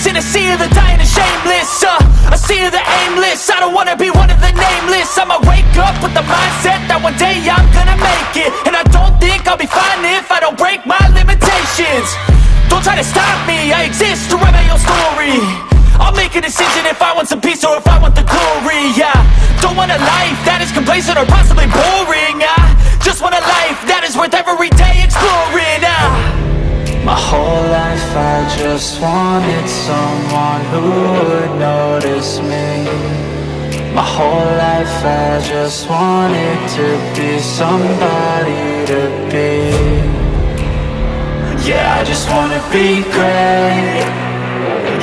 aimless in a sea of the dying and shameless. A sea of the aimless. I don't wanna be one of the nameless. I'ma wake up with the mindset that one day I'm gonna make it. And I don't think I'll be fine if I don't break my limitations. Don't try to stop me, I exist to write my own story. I'll make a decision if I want some peace or if I want the glory. Yeah, don't want a life that is complacent or possibly boring. I just want a life that is worth every day exploring. My whole life I just wanted someone who would notice me. My whole life I just wanted to be somebody to be. Yeah, I just wanna be great.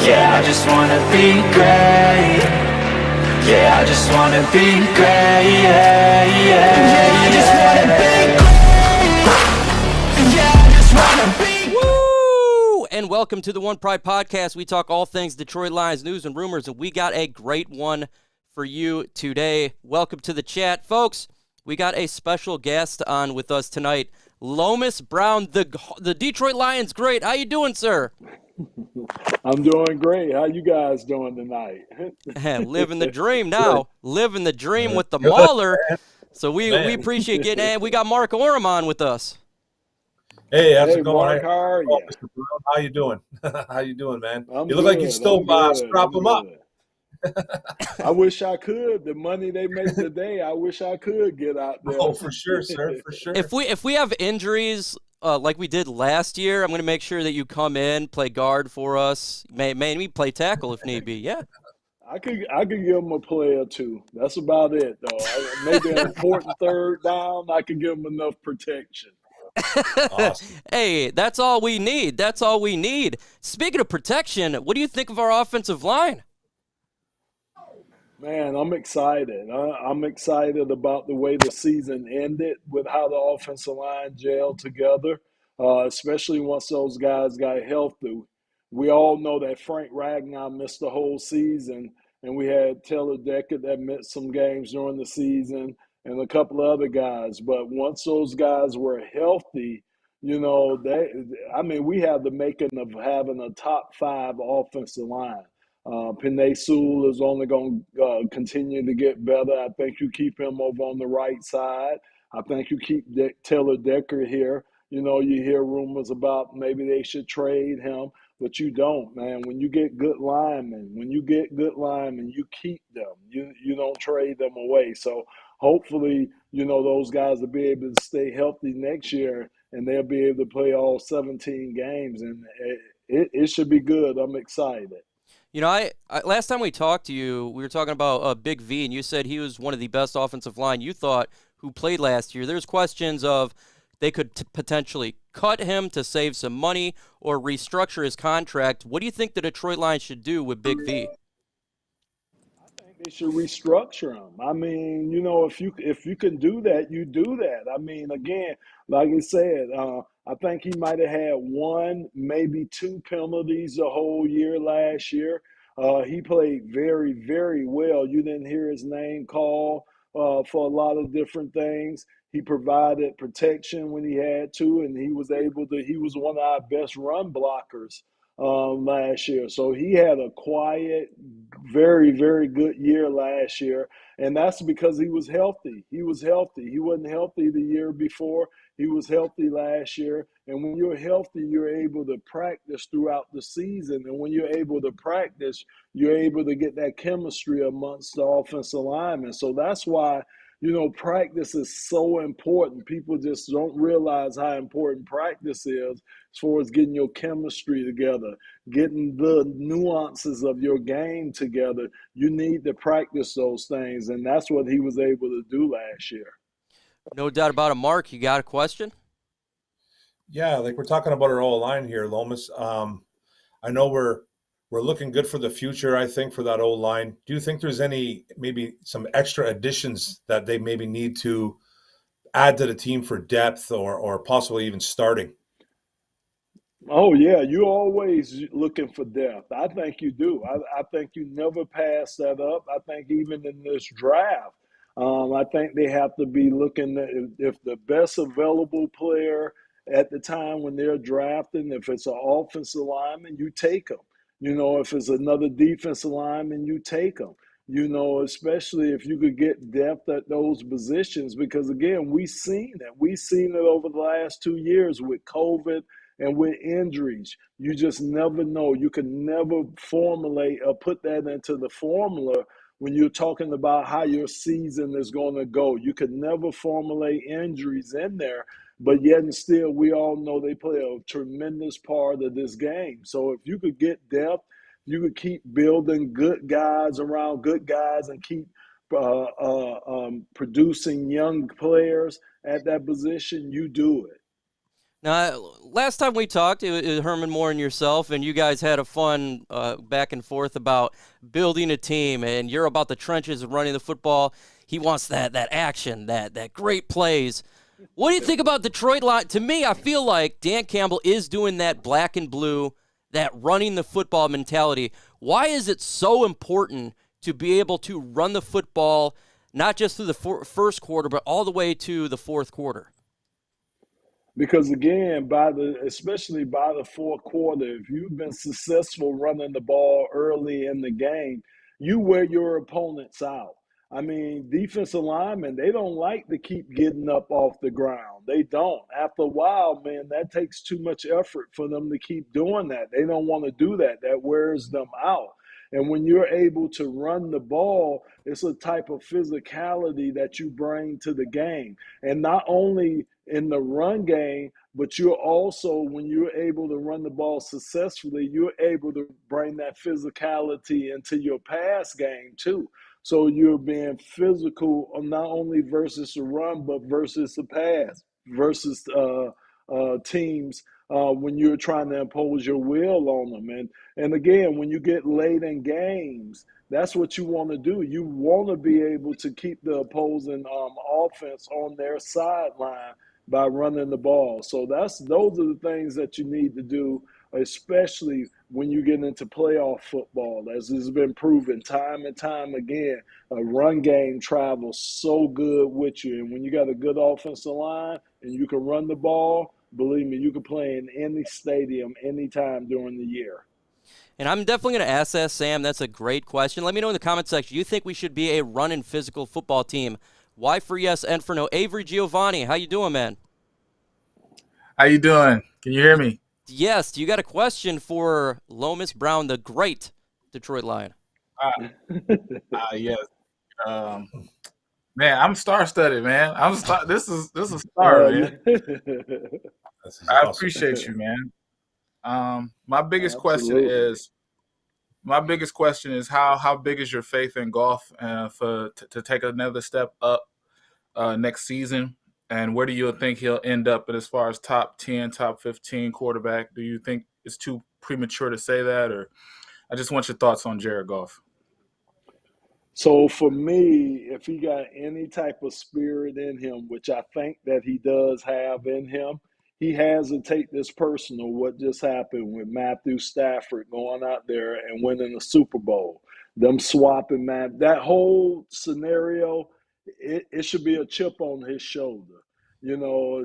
Yeah, I just wanna be great. Yeah, I just wanna be great. Yeah, yeah, yeah, I just wanna be great. Yeah, I just wanna be. Woo! And welcome to the One Pride Podcast. We talk all things Detroit Lions news and rumors, and we got a great one for you today. Welcome to the chat, folks. We got a special guest on with us tonight. Lomas Brown, the Detroit Lions great. How you doing, sir? I'm doing great. How you guys doing tonight? Living the dream now. Living the dream with the Mauler. So we appreciate getting in. We got Mark Orem on with us. Hey, how's it Mark, going? how are you? Mr. Brown, how you doing? How you doing, man? I'm you look good. like you still strap them up. I wish I could. The money they make today, I wish I could get out there. Oh, for sure, sir, for sure. If we have injuries like we did last year, I'm going to make sure that you come in, play guard for us, maybe play tackle if need be. Yeah. I could give them a play or two. That's about it, though. Maybe on fourth and third down, I could give them enough protection. Awesome. Hey, that's all we need. That's all we need. Speaking of protection, what do you think of our offensive line? Man, I'm excited. I'm excited about the way the season ended with how the offensive line gelled together, especially once those guys got healthy. We all know that Frank Ragnar missed the whole season, and we had Taylor Decker that missed some games during the season and a couple of other guys. But once those guys were healthy, you know, we have the making of having a top 5 offensive line. Penei Sewell is only going to continue to get better. I think you keep him over on the right side. I think you keep Taylor Decker here. You know, you hear rumors about maybe they should trade him, but you don't, man. When you get good linemen, you keep them. You don't trade them away. So hopefully, you know, those guys will be able to stay healthy next year, and they'll be able to play all 17 games, and it should be good. I'm excited. You know, I last time we talked to you, we were talking about Big V, and you said he was one of the best offensive line you thought who played last year. There's questions of they could potentially cut him to save some money or restructure his contract. What do you think the Detroit Lions should do with Big V? I think they should restructure him. I mean, you know, if you can do that, you do that. I mean, again, like I said, I think he might have had 1, maybe 2 penalties the whole year last year. He played very, very well. You didn't hear his name called for a lot of different things. He provided protection when he had to, and he was one of our best run blockers last year. So he had a quiet, very, very good year last year, and that's because he was healthy. He wasn't healthy the year before. He was healthy last year, and when you're healthy, you're able to practice throughout the season, and when you're able to practice, you're able to get that chemistry amongst the offensive linemen. So that's why, you know, practice is so important. People just don't realize how important practice is as far as getting your chemistry together, getting the nuances of your game together. You need to practice those things, and that's what he was able to do last year. No doubt about it. Mark, you got a question? Yeah, like we're talking about our O-line here, Lomas. I know we're looking good for the future, I think, for that O-line. Do you think there's maybe some extra additions that they maybe need to add to the team for depth or possibly even starting? Oh, yeah, you're always looking for depth. I think you do. I think you never pass that up. I think even in this draft, I think they have to be looking at if the best available player at the time when they're drafting, if it's an offensive lineman, you take them. You know, if it's another defensive lineman, you take them. You know, especially if you could get depth at those positions, because again, we've seen it. We've seen it over the last 2 years with COVID and with injuries. You just never know. You can never formulate or put that into the formula when you're talking about how your season is going to go. You could never formulate injuries in there, but yet and still, we all know they play a tremendous part of this game. So if you could get depth, you could keep building good guys around good guys and keep producing young players at that position, you do it. Now, last time we talked, it was Herman Moore and yourself, and you guys had a fun back and forth about building a team, and you're about the trenches and running the football. He wants that action, that great plays. What do you think about Detroit Lions? To me, I feel like Dan Campbell is doing that black and blue, that running the football mentality. Why is it so important to be able to run the football, not just through the first quarter, but all the way to the fourth quarter? Because again, especially by the fourth quarter, if you've been successful running the ball early in the game, you wear your opponents out. I mean, defensive linemen, they don't like to keep getting up off the ground. They don't. After a while, man, that takes too much effort for them to keep doing that. They don't want to do that. That wears them out. And when you're able to run the ball, it's a type of physicality that you bring to the game. And not only in the run game, but you're also, when you're able to run the ball successfully, you're able to bring that physicality into your pass game too. So you're being physical not only versus the run, but versus the pass, versus teams when you're trying to impose your will on them. And again, when you get late in games, that's what you want to do. You want to be able to keep the opposing offense on their sideline by running the ball. So those are the things that you need to do, especially when you get into playoff football. As has been proven time and time again, a run game travels so good with you. And when you got a good offensive line and you can run the ball, believe me, you can play in any stadium anytime during the year. And I'm definitely going to ask that, Sam. That's a great question. Let me know in the comment section. You think we should be a running physical football team? Y for yes, N for no. Avery Giovanni, how you doing, man? How you doing? Can you hear me? Yes. You got a question for Lomas Brown, the great Detroit Lion? Yes. Man, I'm star-studded, man. This is a star, man. I appreciate you, man. My biggest question is how big is your faith in Goff to take another step up next season? And where do you think he'll end up as far as top 10, top 15 quarterback? Do you think it's too premature to say that? Or I just want your thoughts on Jared Goff. So for me, if he got any type of spirit in him, which I think that he does have in him, he has to take this personal, what just happened with Matthew Stafford going out there and winning the Super Bowl. Them swapping, that whole scenario, it should be a chip on his shoulder. You know,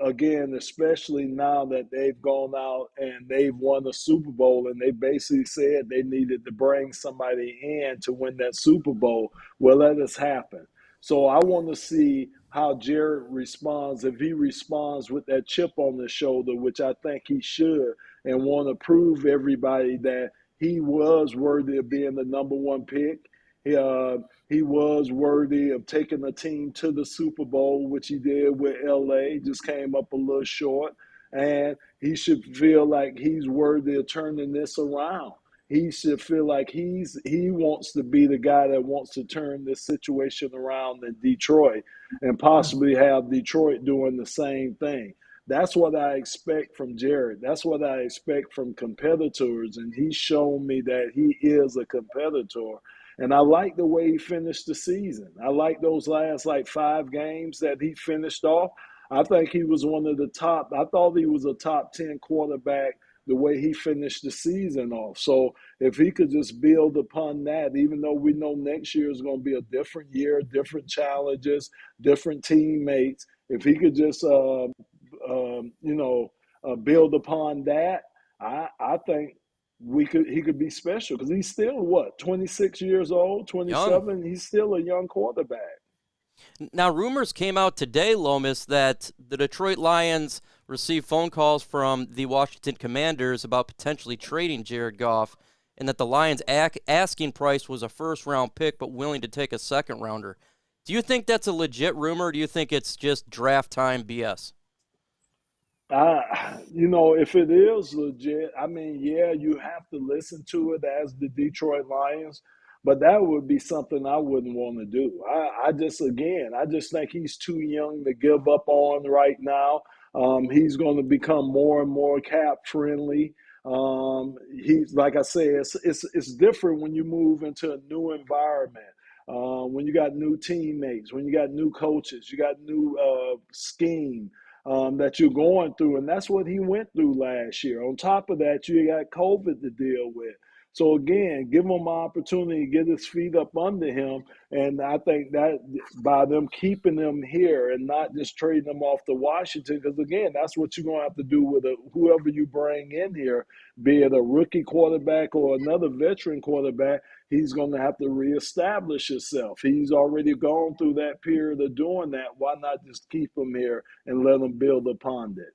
again, especially now that they've gone out and they've won the Super Bowl and they basically said they needed to bring somebody in to win that Super Bowl. Well, that has happened. So I want to see how Jared responds, if he responds with that chip on his shoulder, which I think he should, and want to prove everybody that he was worthy of being the number one pick. He was worthy of taking the team to the Super Bowl, which he did with LA, just came up a little short. And he should feel like he's worthy of turning this around. He should feel like he wants to be the guy that wants to turn this situation around in Detroit and possibly have Detroit doing the same thing. That's what I expect from Jared. That's what I expect from competitors. And he's shown me that he is a competitor. And I like the way he finished the season. I like those last 5 games that he finished off. I think he was one of the top. I thought he was a top 10 quarterback the way he finished the season off. So if he could just build upon that, even though we know next year is going to be a different year, different challenges, different teammates, if he could just, build upon that, I think he could be special because he's still 26 years old, Young. 27. He's still a young quarterback. Now, rumors came out today, Lomas, that the Detroit Lions received phone calls from the Washington Commanders about potentially trading Jared Goff, and that the Lions' asking price was a first-round pick but willing to take a second-rounder. Do you think that's a legit rumor, or do you think it's just draft time BS? If it is legit, I mean, yeah, you have to listen to it as the Detroit Lions, but that would be something I wouldn't want to do. I just think he's too young to give up on right now. He's going to become more and more cap friendly. He's like I said, it's different when you move into a new environment. When you got new teammates, when you got new coaches, you got new scheme that you're going through, and that's what he went through last year. On top of that, you got COVID to deal with. So again, give him an opportunity to get his feet up under him, and I think that by them keeping him here and not just trading him off to Washington, because again, that's what you're going to have to do with whoever you bring in here, be it a rookie quarterback or another veteran quarterback. He's going to have to reestablish himself. He's already gone through that period of doing that. Why not just keep him here and let him build upon it?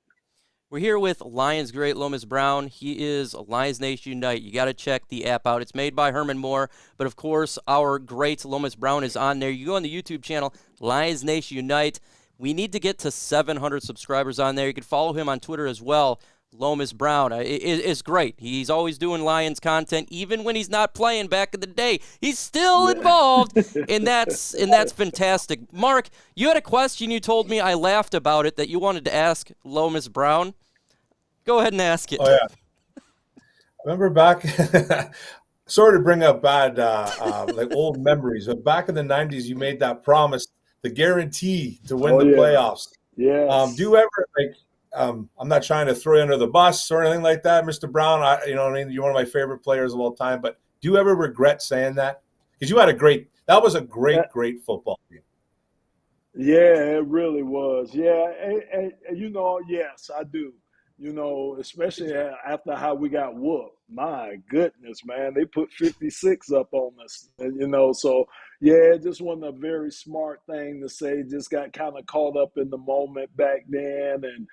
We're here with Lions great Lomas Brown. He is Lions Nation Unite. You got to check the app out. It's made by Herman Moore, but of course, our great Lomas Brown is on there. You go on the YouTube channel, Lions Nation Unite. We need to get to 700 subscribers on there. You can follow him on Twitter as well. Lomas Brown is great. He's always doing Lions content, even when he's not playing back in the day. He's still involved, and that's fantastic. Mark, you had a question you told me, I laughed about it, that you wanted to ask Lomas Brown. Go ahead and ask it. Oh, yeah. Remember back, sorry to bring up bad, like old memories, but back in the 90s, you made that promise, the guarantee to win the playoffs. Yes. Do you ever, I'm not trying to throw you under the bus or anything like that, Mr. Brown. You know what I mean? You're one of my favorite players of all time. But do you ever regret saying that? Because that was a great football game. Yeah, it really was. Yeah, and yes, I do. Especially after how we got whooped. My goodness, man, they put 56 up on us. And, so yeah, it just wasn't a very smart thing to say. Just got kind of caught up in the moment back then, and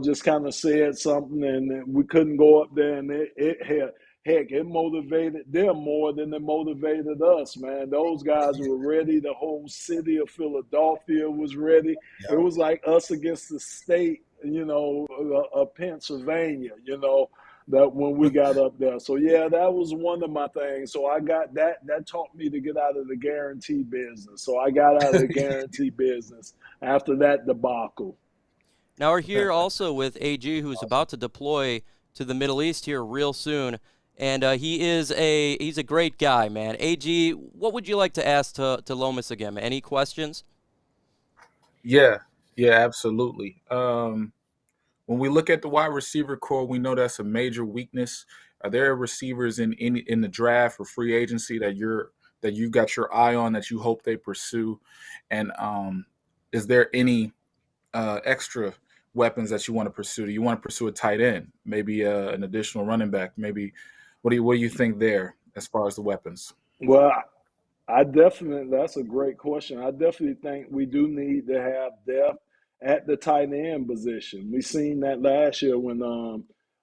just kind of said something, and we couldn't go up there, and it motivated them more than it motivated us, man. Those guys were ready. The whole city of Philadelphia was ready. Yeah. It was like us against the state, of Pennsylvania, that when we got up there. So, yeah, that was one of my things. So I got that taught me to get out of the guarantee business. So I got out of the guarantee business after that debacle. Now we're here also with AG, who's about to deploy to the Middle East here real soon. And he's a great guy, man. AG, what would you like to ask to Lomas again, man? Any questions? Yeah, absolutely. When we look at the wide receiver core, we know that's a major weakness. Are there receivers in the draft or free agency that you got your eye on that you hope they pursue? And is there any extra weapons that you want to pursue? Do you want to pursue a tight end, maybe an additional running back? Maybe what do you think there as far as the weapons? Well, that's a great question. I definitely think we do need to have depth at the tight end position. We seen that last year when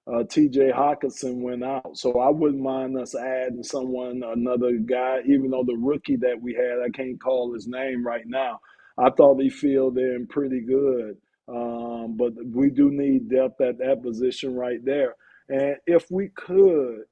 TJ Hawkinson went out. So I wouldn't mind us adding another guy, even though the rookie that we had, I can't call his name right now. I thought he filled in pretty good. But we do need depth at that position right there. And if we could,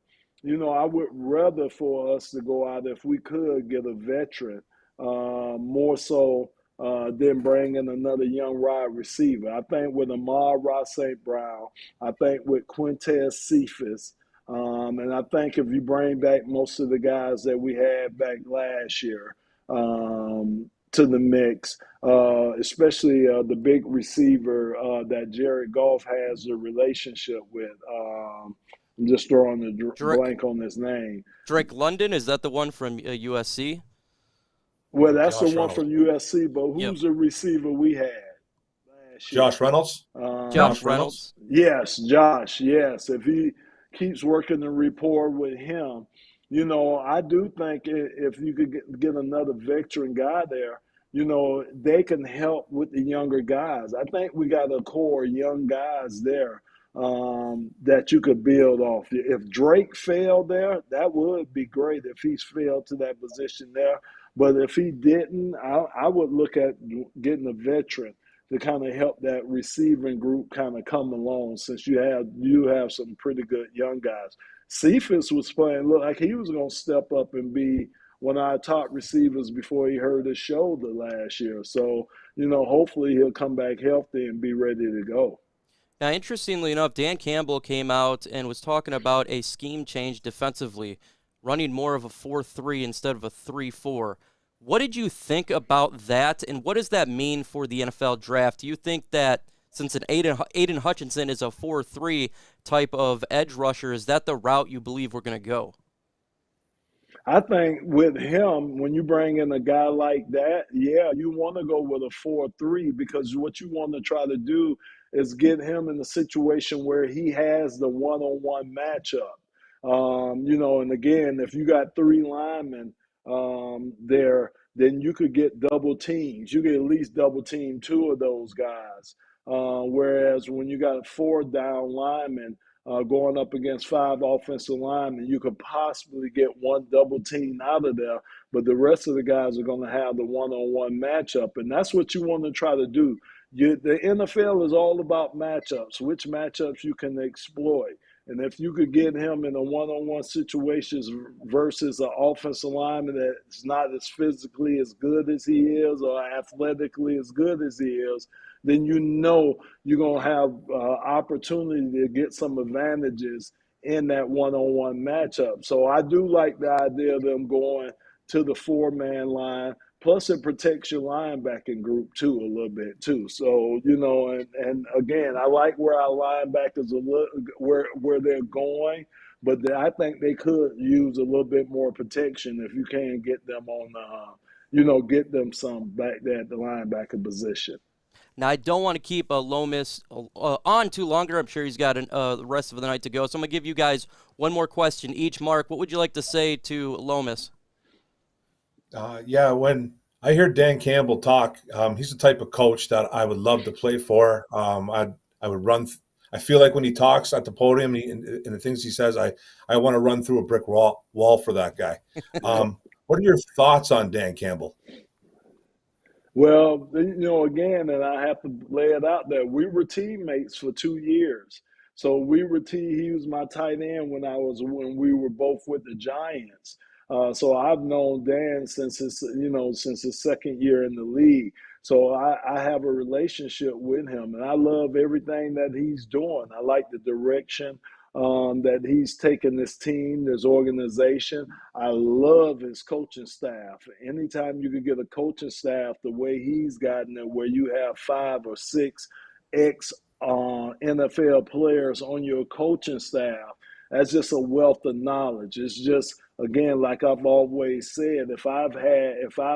I would rather for us to go out, if we could, get a veteran, more so than bring in another young wide receiver. I think with Amar-Ra St. Brown, I think with Quintez Cephas, and I think if you bring back most of the guys that we had back last year to the mix, especially the big receiver that Jared Goff has a relationship with. I'm just throwing the blank on his name. Drake London, is that the one from USC? Well, that's the one from USC, but who's the receiver we had last year? Josh Reynolds? Josh Reynolds? Yes, Josh, yes. If he keeps working the rapport with him. I do think if you could get another veteran guy there, they can help with the younger guys. I think we got a core young guys there that you could build off. If Drake failed there, that would be great if he's failed to that position there. But if he didn't, I would look at getting a veteran to kind of help that receiving group kind of come along, since you have some pretty good young guys. Cephas was playing, look like he was going to step up and be one of our top receivers before he hurt his shoulder last year. So, hopefully he'll come back healthy and be ready to go. Now, interestingly enough, Dan Campbell came out and was talking about a scheme change defensively, running more of a 4-3 instead of a 3-4. What did you think about that, and what does that mean for the NFL draft? Do you think that since an Aidan Hutchinson is a 4-3 type of edge rusher, is that the route you believe we're going to go? I think with him, when you bring in a guy like that, yeah, you want to go with a 4-3, because what you want to try to do is get him in a situation where he has the one-on-one matchup. And again, if you got three linemen there, then you could get double teams. You could at least double team two of those guys. Whereas when you got 4 down linemen going up against 5 offensive linemen, you could possibly get one double team out of there, but the rest of the guys are going to have the one-on-one matchup, and that's what you want to try to do. The NFL is all about matchups, which matchups you can exploit. And if you could get him in a one-on-one situations versus an offensive lineman that's not as physically as good as he is or athletically as good as he is, then you're going to have opportunity to get some advantages in that one-on-one matchup. So I do like the idea of them going to the 4-man line. Plus, it protects your linebacking group too a little bit too. So and again, I like where our linebackers where they're going, but I think they could use a little bit more protection if you can get them on get them some back there at the linebacker position. Now, I don't want to keep Lomas on too longer. I'm sure he's got the rest of the night to go. So I'm going to give you guys one more question each. Mark, what would you like to say to Lomas? When I hear Dan Campbell talk, he's the type of coach that I would love to play for. I would run. I feel like when he talks at the podium and the things he says, I want to run through a brick wall for that guy. What are your thoughts on Dan Campbell? Well, again, and I have to lay it out there, we were teammates for 2 years. So he was my tight end when we were both with the Giants. So I've known Dan since his second year in the league. So I have a relationship with him, and I love everything that he's doing. I like the direction that he's taken this team, this organization. I love his coaching staff. Anytime you can get a coaching staff the way he's gotten it, where you have 5 or 6 NFL players on your coaching staff, that's just a wealth of knowledge. It's just, again, like I've always said, if I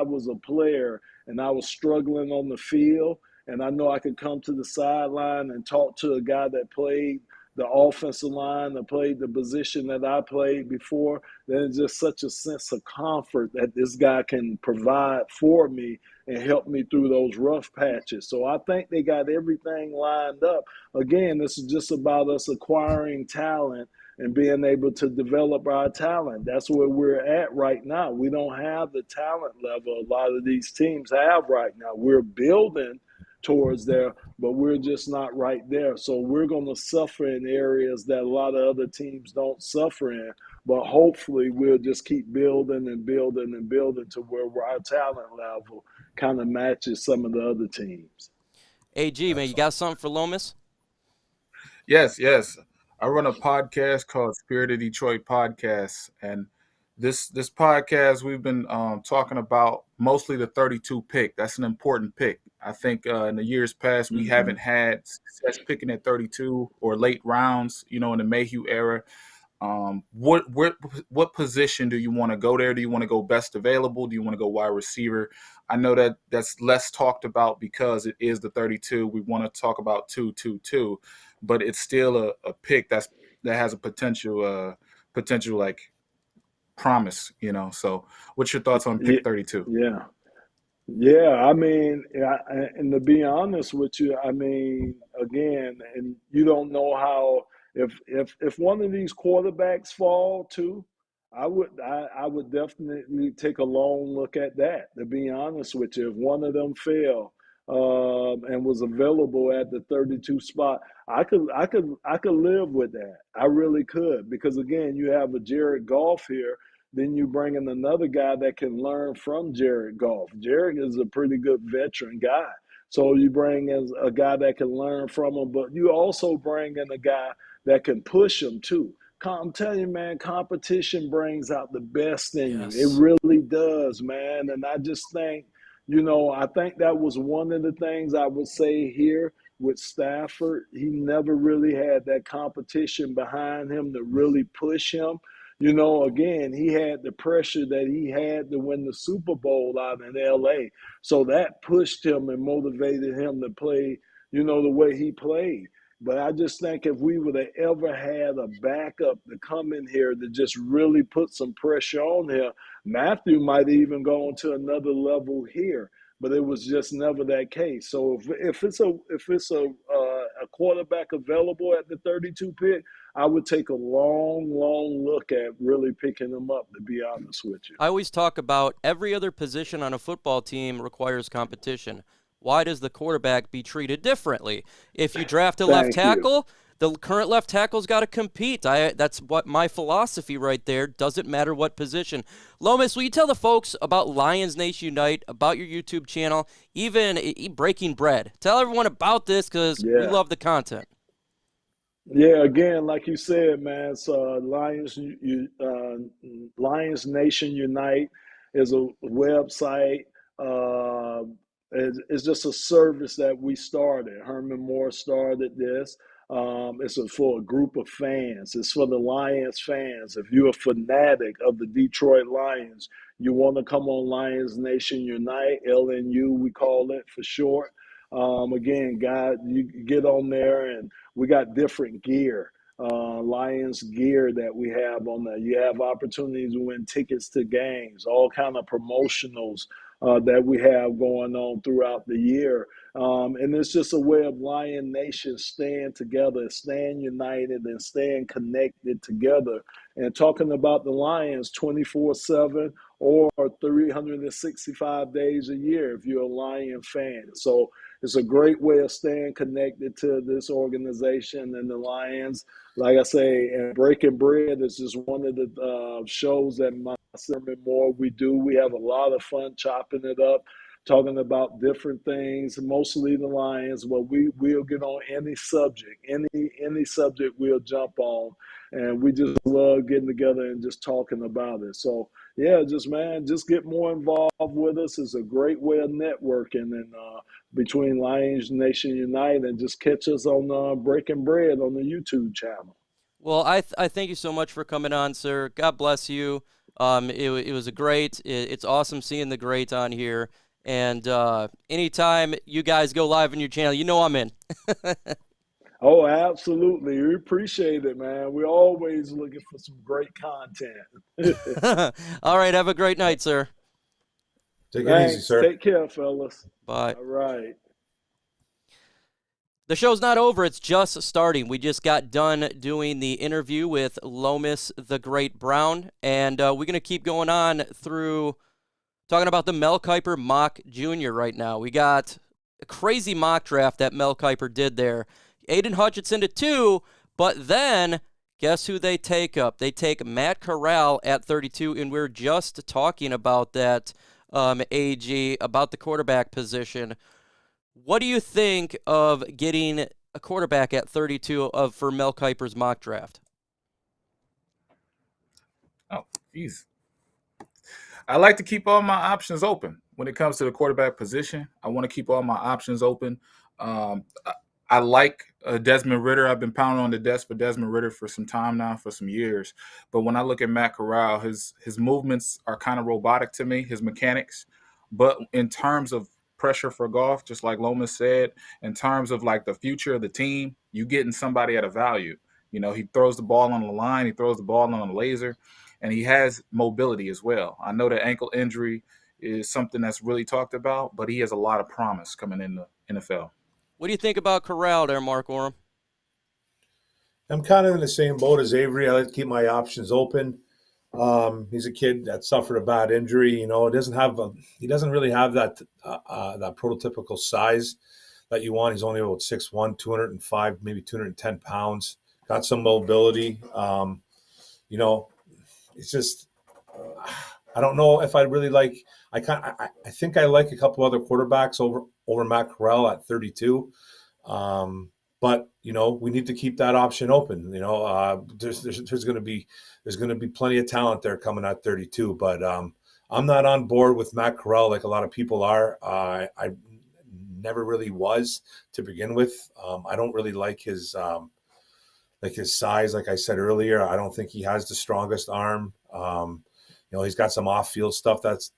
was a player and I was struggling on the field, and I know I could come to the sideline and talk to a guy that played the offensive line that played the position that I played before, then it's just such a sense of comfort that this guy can provide for me and help me through those rough patches. So I think they got everything lined up. Again, this is just about us acquiring talent and being able to develop our talent. That's where we're at right now. We don't have the talent level a lot of these teams have right now. We're building towards there, but we're just not right there. So we're going to suffer in areas that a lot of other teams don't suffer in. But hopefully we'll just keep building and building and building to where our talent level kind of matches some of the other teams. AG, man, you got something for Lomas? Yes. I run a podcast called Spirit of Detroit Podcast, and this podcast we've been talking about mostly the 32 pick. That's an important pick. I think in the years past we haven't had success picking at 32 or late rounds. In the Mayhew era. What position do you want to go there? Do you want to go best available? Do you want to go wide receiver? I know that's less talked about because it is the 32. We want to talk about 2-2-2, but it's still a pick that's that has a potential like promise, you know. So what's your thoughts on pick 32? Yeah. Yeah, I mean, and to be honest with you, I mean, again, and you don't know how if one of these quarterbacks fall too, I would definitely take a long look at that. To be honest with you, if one of them fell and was available at the 32 spot, I could live with that. I really could, because again, you have a Jared Goff here. Then you bring in another guy that can learn from Jared Goff. Jared is a pretty good veteran guy. So you bring in a guy that can learn from him, but you also bring in a guy that can push him too. I'm telling you, man, competition brings out the best in you. It Yes. really does, man. And I just think, I think that was one of the things I would say here with Stafford. He never really had that competition behind him to really push him. Again, he had the pressure that he had to win the Super Bowl out in LA. So that pushed him and motivated him to play, the way he played. But I just think if we would have ever had a backup to come in here to just really put some pressure on him, Matthew might even go on to another level here. But it was just never that case. So if it's a quarterback available at the 32 pick, I would take a long, long look at really picking him up, to be honest with you. I always talk about every other position on a football team requires competition. Why does the quarterback be treated differently? If you draft a left tackle, the current left tackle's got to compete. That's what my philosophy right there. Doesn't matter what position. Lomas, will you tell the folks about Lions Nation Unite, about your YouTube channel, even Breaking Bread? Tell everyone about this, because we love the content. Yeah, again, like you said, man, it's Lions Nation Unite is a website. It's just a service that we started. Herman Moore started this. It's for a group of fans. It's for the Lions fans. If you're a fanatic of the Detroit Lions, you want to come on Lions Nation Unite, LNU, we call it for short. Again, God, you get on there, and we got different gear, Lions gear that we have on there. You have opportunities to win tickets to games, all kind of promotionals that we have going on throughout the year. And it's just a way of Lion Nation staying together, staying united, and staying connected together, and talking about the Lions 24/7 or 365 days a year if you're a Lion fan. So it's a great way of staying connected to this organization and the Lions. Like I say, and Breaking Bread is just one of the shows that myself and more we do. We have a lot of fun chopping it up, talking about different things, mostly the Lions, but we'll get on any subject, any subject we'll jump on, and we just love getting together and just talking about it. So yeah, just get more involved with us. It's a great way of networking and between Lions Nation Unite, and just catch us on Breaking Bread on the YouTube channel. Well, I thank you so much for coming on, sir. God bless you. It was a great. It's awesome seeing the great on here. And anytime you guys go live on your channel, you know I'm in. Oh, absolutely. We appreciate it, man. We're always looking for some great content. All right. Have a great night, sir. Take it easy, sir. Take care, fellas. Bye. All right. The show's not over. It's just starting. We just got done doing the interview with Lomas the Great Brown, and we're going to keep going on through talking about the Mel Kuiper Mock Jr. right now. We got a crazy mock draft that Mel Kuiper did there. Aidan Hutchinson to 2, but then guess who they take up? They take Matt Corral at 32, and we're just talking about that, AG, about the quarterback position. What do you think of getting a quarterback at 32 for Mel Kuiper's mock draft? Oh, geez. I like to keep all my options open when it comes to the quarterback position. I want to keep all my options open. I like Desmond Ridder. I've been pounding on the desk for Desmond Ridder for some time now, for some years. But when I look at Matt Corral, his movements are kind of robotic to me, his mechanics. But in terms of pressure for Goff, just like Lomas said, in terms of like the future of the team, you getting somebody at a value. You know, he throws the ball on the line, he throws the ball on the laser, and he has mobility as well. I know that ankle injury is something that's really talked about, but he has a lot of promise coming in the NFL. What do you think about Corral there, Mark Orem? I'm kind of in the same boat as Avery. I like to keep my options open. He's a kid that suffered a bad injury. You know, he doesn't really have that that prototypical size that you want. He's only about 6'1", 205, maybe 210 pounds. Got some mobility. You know, it's just I don't know if I really like. I think I like a couple other quarterbacks over Matt Corral at 32. But you know, we need to keep that option open. You know, there's going to be plenty of talent there coming at 32. But I'm not on board with Matt Corral like a lot of people are. I never really was to begin with. I don't really like his size. Like I said earlier, I don't think he has the strongest arm. You know, he's got some off-field stuff that's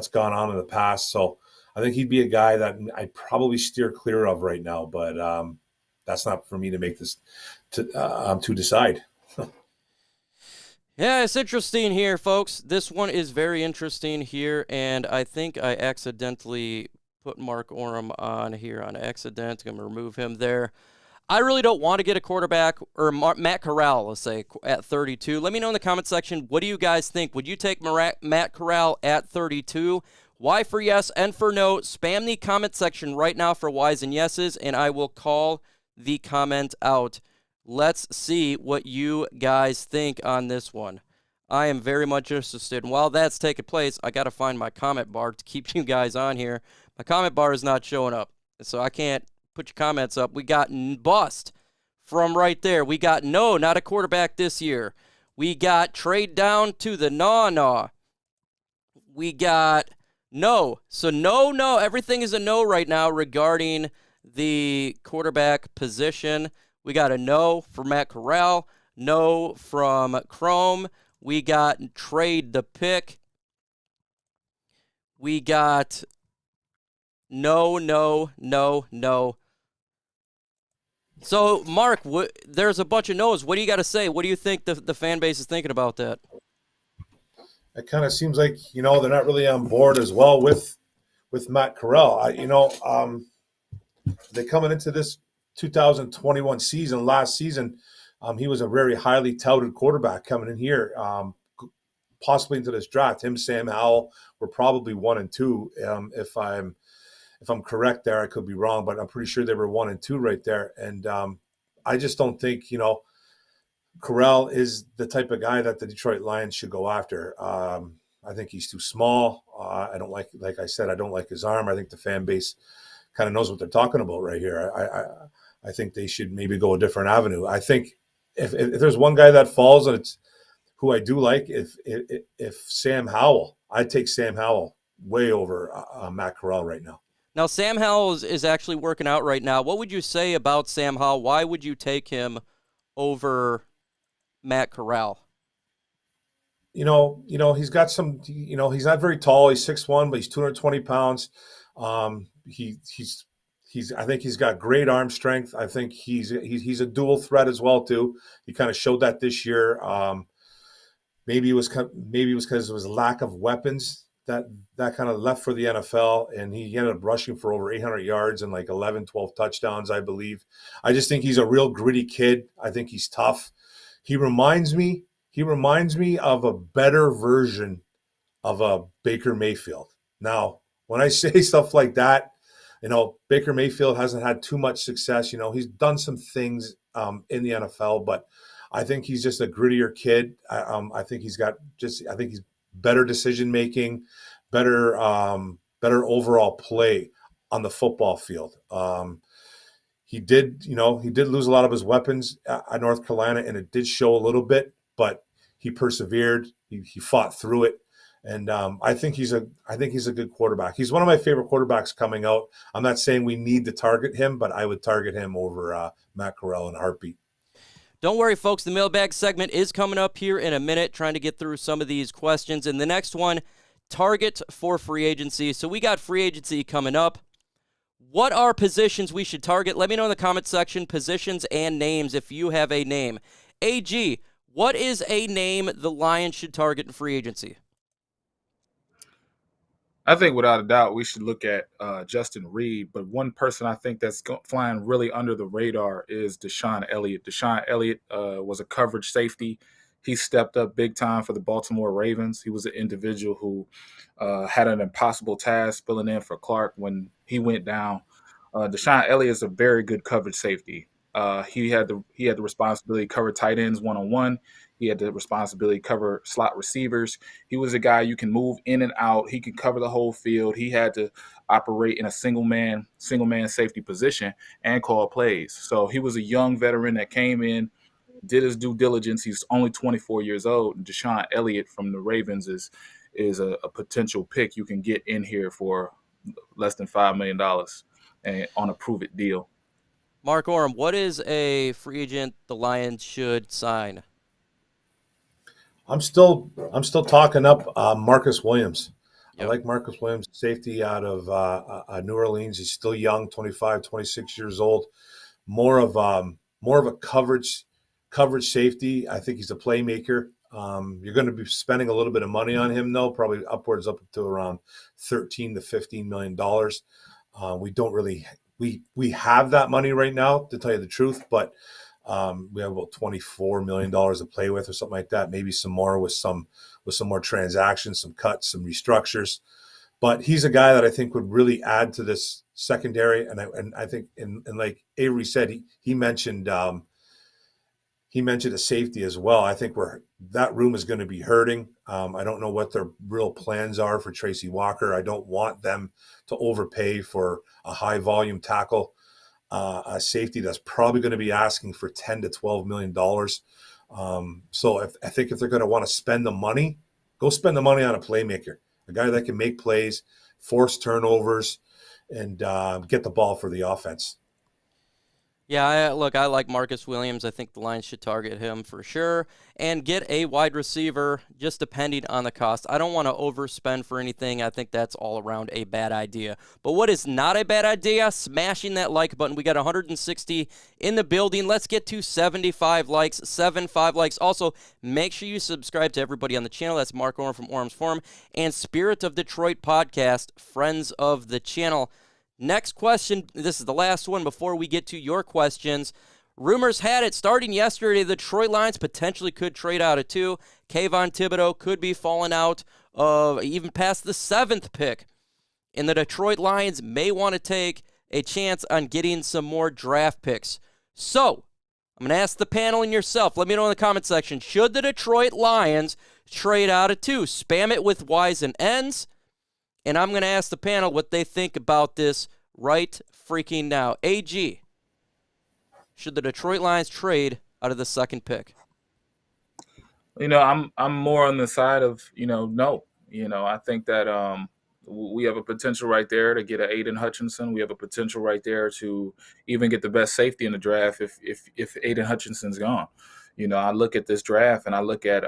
gone on in the past. So I think he'd be a guy that I'd probably steer clear of right now. But that's not for me to make this to decide. Yeah, it's interesting here, folks. This one is very interesting here, and I think I accidentally put Mark Orem on here on accident. I'm going to remove him there. I really don't want to get a quarterback, or Matt Corral, let's say, at 32. Let me know in the comment section, what do you guys think? Would you take Matt Corral at 32? Y for yes and for no. Spam the comment section right now for Ys and yeses, and I will call the comment out. Let's see what you guys think on this one. I am very much interested. And while that's taking place, I got to find my comment bar to keep you guys on here. My comment bar is not showing up, so I can't put your comments up. We got bust from right there. We got no, not a quarterback this year. We got trade down to the nah. We got no. So no. Everything is a no right now regarding the quarterback position. We got a no for Matt Corral, no from Chrome. We got trade the pick. We got no. So, Mark, there's a bunch of no's. What do you got to say? What do you think the fan base is thinking about that? It kind of seems like, you know, they're not really on board as well with Matt Corral. They coming into this 2021 season, last season, he was a very highly touted quarterback coming in here, possibly into this draft. Him, Sam Howell were probably 1 and 2. If I'm correct there, I could be wrong, but I'm pretty sure they were 1 and 2 right there. And I just don't think, you know, Corral is the type of guy that the Detroit Lions should go after. I think he's too small. I don't like I said, I don't like his arm. I think the fan base kind of knows what they're talking about right here. I think they should maybe go a different avenue. I think if there's one guy that falls, and it's who I do like, if Sam Howell, I'd take Sam Howell way over Matt Corral right now. Now, Sam Howell is actually working out right now. What would you say about Sam Howell? Why would you take him over Matt Corral? You know, he's got some, you know, he's not very tall. He's 6'1", but he's 220 pounds. I think he's got great arm strength. I think he's a dual threat as well too. He kind of showed that this year. Maybe it was because of his lack of weapons that kind of left for the NFL, and he ended up rushing for over 800 yards and like 11, 12 touchdowns, I believe. I just think he's a real gritty kid. I think he's tough. He reminds me of a better version of a Baker Mayfield. Now, when I say stuff like that, you know, Baker Mayfield hasn't had too much success. You know, he's done some things in the NFL, but I think he's just a grittier kid. I think he's better decision making, better overall play on the football field. He did lose a lot of his weapons at North Carolina, and it did show a little bit, but he persevered. He fought through it. And I think he's a good quarterback. He's one of my favorite quarterbacks coming out. I'm not saying we need to target him, but I would target him over Matt Corral in a heartbeat. Don't worry, folks. The mailbag segment is coming up here in a minute, trying to get through some of these questions. And the next one, target for free agency. So we got free agency coming up. What are positions we should target? Let me know in the comment section, positions and names if you have a name. AG, what is a name the Lions should target in free agency? I think without a doubt we should look at Justin Reed, but one person I think that's flying really under the radar is Deshaun Elliott. Deshaun Elliott was a coverage safety. He stepped up big time for the Baltimore Ravens. He was an individual who had an impossible task filling in for Clark when he went down. Deshaun Elliott is a very good coverage safety. He had the responsibility to cover tight ends one-on-one. He had the responsibility to cover slot receivers. He was a guy you can move in and out. He could cover the whole field. He had to operate in a single man safety position and call plays. So he was a young veteran that came in, did his due diligence. He's only 24 years old. And Deshaun Elliott from the Ravens is a potential pick you can get in here for less than $5 million and on a prove-it deal. Mark Orem, what is a free agent the Lions should sign? I'm still talking up Marcus Williams. Yep. I like Marcus Williams, safety out of New Orleans. He's still young, 25, 26 years old. More of a coverage safety. I think he's a playmaker. You're going to be spending a little bit of money on him, though, probably upwards up to around $13 to $15 million. We don't really we have that money right now, to tell you the truth, but we have about $24 million to play with or something like that. Maybe some more with some more transactions, some cuts, some restructures. But he's a guy that I think would really add to this secondary. And I think, and like Avery said, he mentioned a safety as well. I think that room is going to be hurting. I don't know what their real plans are for Tracy Walker. I don't want them to overpay for a high volume tackle. A safety that's probably going to be asking for $10 to $12 million. So I think if they're going to want to spend the money, go spend the money on a playmaker, a guy that can make plays, force turnovers, and get the ball for the offense. Yeah, I like Marcus Williams. I think the Lions should target him for sure and get a wide receiver, just depending on the cost. I don't want to overspend for anything. I think that's all around a bad idea. But what is not a bad idea? Smashing that like button. We got 160 in the building. Let's get to 75 likes, 75 likes. Also, make sure you subscribe to everybody on the channel. That's Mark Orem from Orem's Forum and Spirit of Detroit podcast, friends of the channel. Next question, this is the last one before we get to your questions. Rumors had it starting yesterday, the Detroit Lions potentially could trade out of 2. Kayvon Thibodeaux could be falling out of even past the 7th pick. And the Detroit Lions may want to take a chance on getting some more draft picks. So, I'm going to ask the panel and yourself. Let me know in the comment section. Should the Detroit Lions trade out of 2? Spam it with Y's and N's. And I'm going to ask the panel what they think about this right freaking now. AG, should the Detroit Lions trade out of the 2nd pick? I'm more on the side of, no. I think that we have a potential right there to get an Aidan Hutchinson. We have a potential right there to even get the best safety in the draft if Aidan Hutchinson's gone. I look at this draft and I look at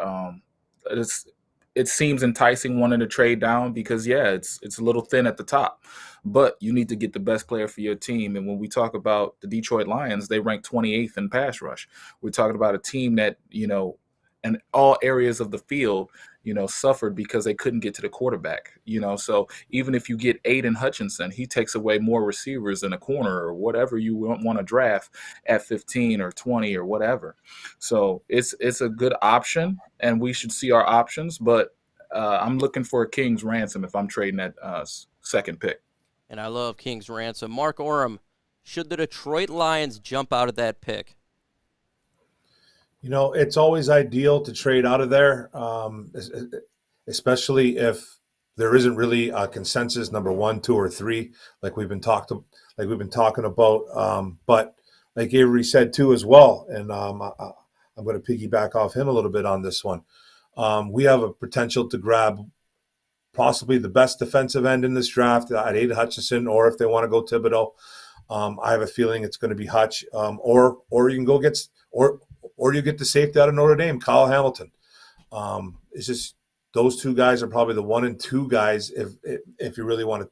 it seems enticing wanting to trade down because, it's a little thin at the top. But you need to get the best player for your team. And when we talk about the Detroit Lions, they rank 28th in pass rush. We're talking about a team that, in all areas of the field, suffered because they couldn't get to the quarterback. So even if you get Aidan Hutchinson, he takes away more receivers in a corner or whatever you want to draft at 15 or 20 or whatever. So it's a good option, and we should see our options. But I'm looking for a king's ransom if I'm trading that 2nd pick. And I love king's ransom. Mark Orem, should the Detroit Lions jump out of that pick? It's always ideal to trade out of there, especially if there isn't really a consensus number 1, 2, or 3, like we've been talking about. But like Avery said too, as well, and I'm going to piggyback off him a little bit on this one. We have a potential to grab possibly the best defensive end in this draft at Aidan Hutchinson, or if they want to go Thibodeaux, I have a feeling it's going to be Hutch, or you can go get or you get the safety out of Notre Dame, Kyle Hamilton. It's just those 2 guys are probably the 1 and 2 guys if you really want to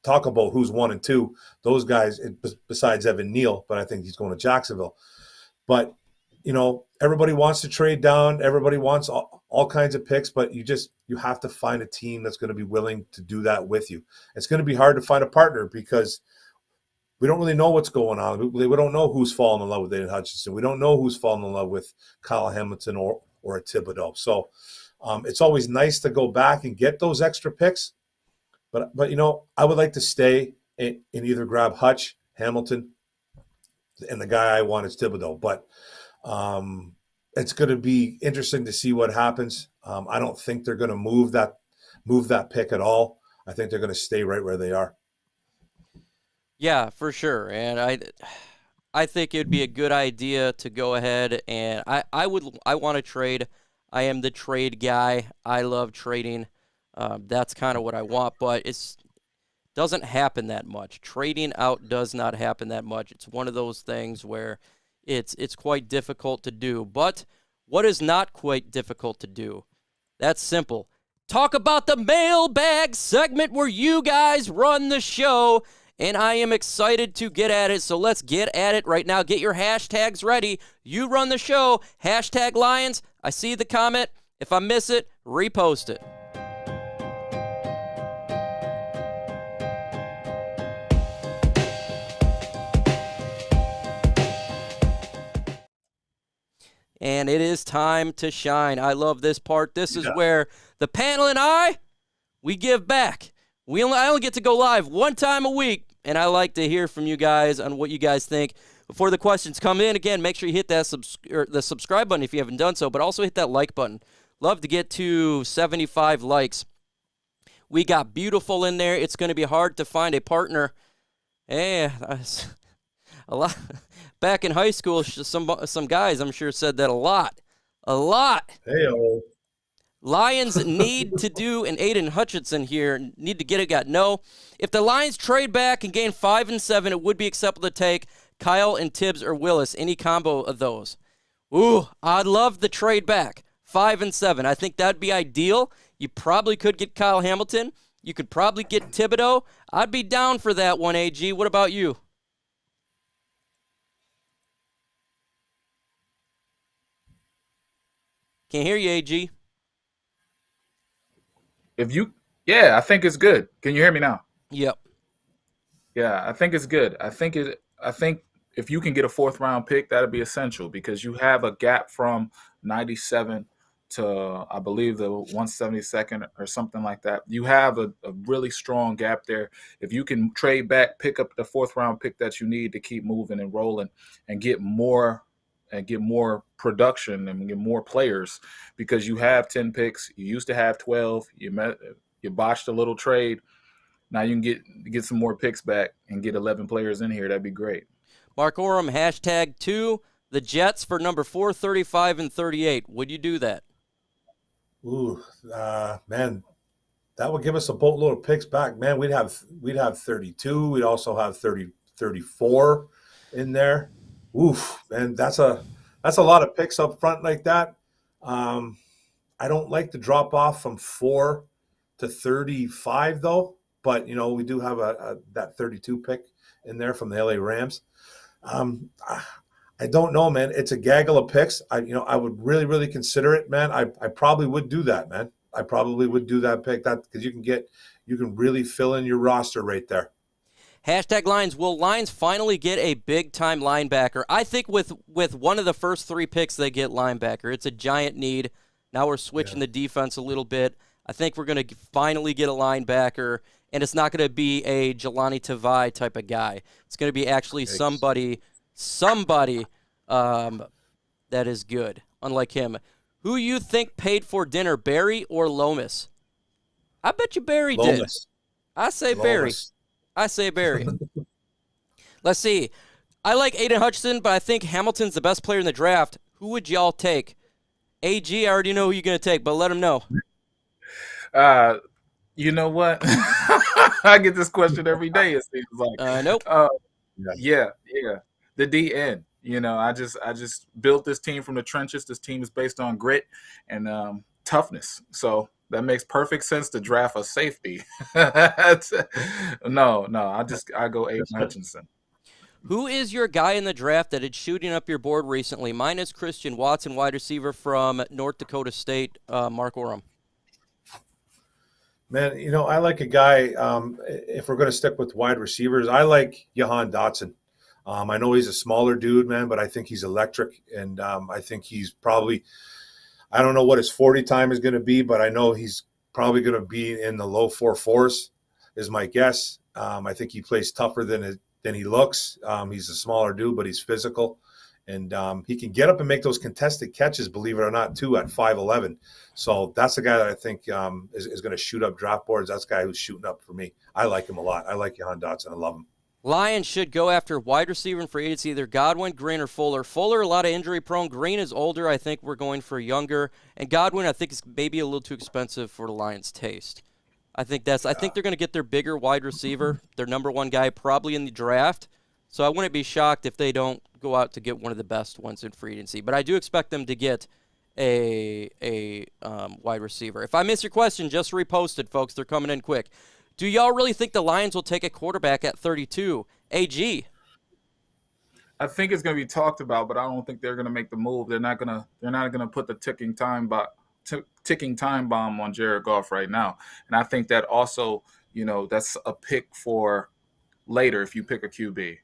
talk about who's 1 and 2. Those guys, besides Evan Neal, but I think he's going to Jacksonville. But, everybody wants to trade down. Everybody wants all kinds of picks, but you have to find a team that's going to be willing to do that with you. It's going to be hard to find a partner because we don't really know what's going on. We don't know who's falling in love with Aidan Hutchinson. We don't know who's falling in love with Kyle Hamilton or a Thibodeaux. So it's always nice to go back and get those extra picks. But I would like to stay and either grab Hutch, Hamilton, and the guy I want is Thibodeaux. But it's going to be interesting to see what happens. I don't think they're going to move that pick at all. I think they're going to stay right where they are. Yeah, for sure. And I think it'd be a good idea to go ahead and I want to trade. I am the trade guy. I love trading. That's kind of what I want, but it doesn't happen that much. Trading out does not happen that much. It's one of those things where it's quite difficult to do. But what is not quite difficult to do? That's simple. Talk about the mailbag segment where you guys run the show. And I am excited to get at it, so let's get at it right now. Get your hashtags ready. You run the show. Hashtag Lions. I see the comment. If I miss it, repost it. And it is time to shine. I love this part. This is where the panel and we give back. I only get to go live one time a week. And I like to hear from you guys on what you guys think. Before the questions come in, again, make sure you hit that the subscribe button if you haven't done so, but also hit that like button. Love to get to 75 likes. We got Beautiful in there. It's going to be hard to find a partner. A lot back in high school, some guys I'm sure said that a lot. Hey-o. Lions need to do an Aidan Hutchinson here. Need to get it. Got no. If the Lions trade back and gain 5 and 7, it would be acceptable to take Kyle and Tibbs or Willis. Any combo of those. Ooh, I'd love the trade back. 5 and 7. I think that'd be ideal. You probably could get Kyle Hamilton. You could probably get Thibodeaux. I'd be down for that one, AG. What about you? Can't hear you, AG. I think it's good. Can you hear me now? Yep. Yeah, I think it's good. I think if you can get a 4th round pick, that'd be essential because you have a gap from 97 to I believe the 172nd or something like that. You have a really strong gap there. If you can trade back, pick up the 4th round pick that you need to keep moving and rolling and get more production and get more players because you have 10 picks. You used to have 12. You botched a little trade. Now you can get some more picks back and get 11 players in here. That'd be great. Mark Orem, #2, the Jets for number 4, 35, and 38. Would you do that? Ooh, man, that would give us a boatload of picks back. Man, we'd have 32. We'd also have 34 in there. Oof, man, that's a lot of picks up front like that. I don't like the drop off from 4 to 35 though, but we do have that 32 pick in there from the LA Rams. I don't know, man. It's a gaggle of picks. I would really, really consider it, man. I probably would do that, man. I probably would do that pick because you can really fill in your roster right there. #Lions. Will Lions finally get a big-time linebacker? I think with one of the first 3 picks, they get linebacker. It's a giant need. Now we're switching the defense a little bit. I think we're going to finally get a linebacker, and it's not going to be a Jelani Tavai type of guy. It's going to be actually somebody that is good, unlike him. Who you think paid for dinner, Barry or Lomas? I bet you Barry did. I say Barry. I say Barry. Let's see. I like Aidan Hutchinson, but I think Hamilton's the best player in the draft. Who would y'all take? AG, I already know who you're going to take, but let him know. You know what? I get this question every day, it seems like. Nope. Yeah. The DN. I just built this team from the trenches. This team is based on grit and toughness. So That makes perfect sense to draft a safety. No, I go Aidan Hutchinson. Who is your guy in the draft that is shooting up your board recently? Mine is Christian Watson, wide receiver from North Dakota State, Mark Orem. Man, I like a guy, if we're going to stick with wide receivers, I like Jahan Dotson. I know he's a smaller dude, man, but I think he's electric. And I think he's probably, I don't know what his 40 time is going to be, but I know he's probably going to be in the low 4.4s is my guess. I think he plays tougher than he looks. He's a smaller dude, but he's physical. And he can get up and make those contested catches, believe it or not, too, at 5'11". So that's the guy that I think is going to shoot up draft boards. That's the guy who's shooting up for me. I like him a lot. I like Jahan Dotson. I love him. Lions should go after wide receiver and free agency, either Godwin, Green, or Fuller. Fuller, a lot of injury prone. Green is older. I think we're going for younger. And Godwin, I think, is maybe a little too expensive for the Lions' taste. I think they're going to get their bigger wide receiver, their number one guy, probably in the draft. So I wouldn't be shocked if they don't go out to get one of the best ones in free agency. But I do expect them to get a wide receiver. If I miss your question, just repost it, folks. They're coming in quick. Do y'all really think the Lions will take a quarterback at 32? AG. I think it's going to be talked about, but I don't think they're going to make the move. They're not going to put the ticking time bomb on Jared Goff right now. And I think that also, that's a pick for later if you pick a QB.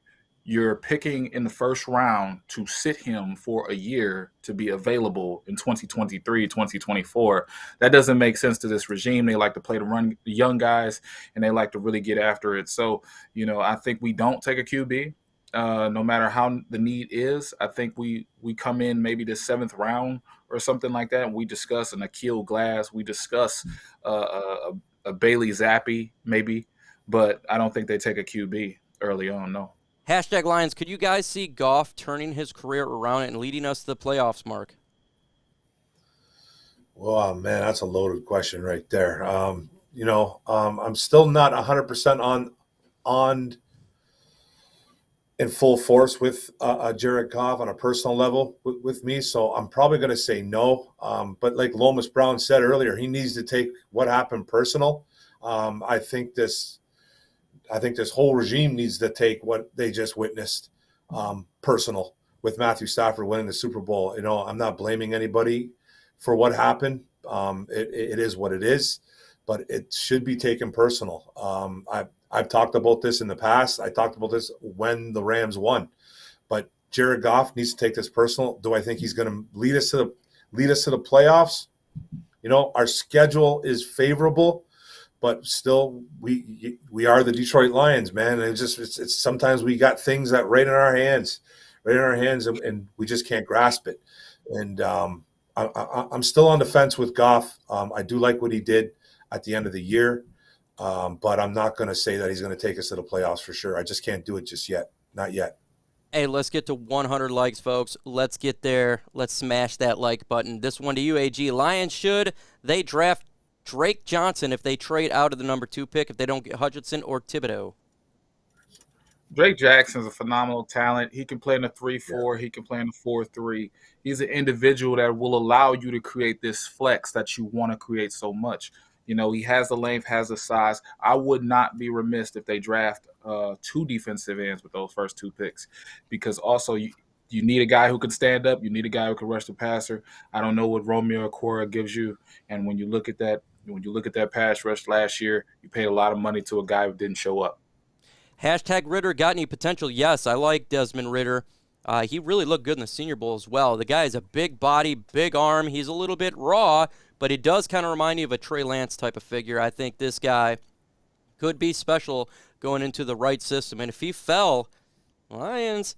You're picking in the first round to sit him for a year to be available in 2023, 2024. That doesn't make sense to this regime. They like to play the young guys, and they like to really get after it. So, I think we don't take a QB, no matter how the need is. I think we come in maybe the 7th round or something like that, and we discuss an Akil Glass. We discuss a Bailey Zappi maybe, but I don't think they take a QB early on, no. Hashtag Lions, could you guys see Goff turning his career around and leading us to the playoffs, Mark? Well, man, that's a loaded question right there. I'm still not 100% on in full force with Jared Goff on a personal level with me, so I'm probably going to say no. But like Lomas Brown said earlier, he needs to take what happened personal. I think this whole regime needs to take what they just witnessed personal with Matthew Stafford winning the Super Bowl. I'm not blaming anybody for what happened. It is what it is, but it should be taken personal. I've talked about this in the past. I talked about this when the Rams won, but Jared Goff needs to take this personal. Do I think he's going to lead us to the playoffs? Our schedule is favorable. But still, we are the Detroit Lions, man. And it's sometimes we got things that right in our hands, and we just can't grasp it. And I'm still on the fence with Goff. I do like what he did at the end of the year, but I'm not going to say that he's going to take us to the playoffs for sure. I just can't do it just yet, not yet. Hey, let's get to 100 likes, folks. Let's get there. Let's smash that like button. This one to you, AG. Lions, should they draft Drake Johnson if they trade out of the number 2 pick, if they don't get Hutchinson or Thibodeaux? Drake Jackson's a phenomenal talent. He can play in a 3-4. He can play in a 4-3. He's an individual that will allow you to create this flex that you want to create so much. He has the length, has the size. I would not be remiss if they draft 2 defensive ends with those first 2 picks, because also you need a guy who can stand up. You need a guy who can rush the passer. I don't know what Romeo Okwara gives you. And when you look at that pass rush last year, you paid a lot of money to a guy who didn't show up. Hashtag Ritter got any potential? Yes, I like Desmond Ritter. He really looked good in the Senior Bowl as well. The guy is a big body, big arm. He's a little bit raw, but he does kind of remind you of a Trey Lance type of figure. I think this guy could be special going into the right system. And if he fell, Lions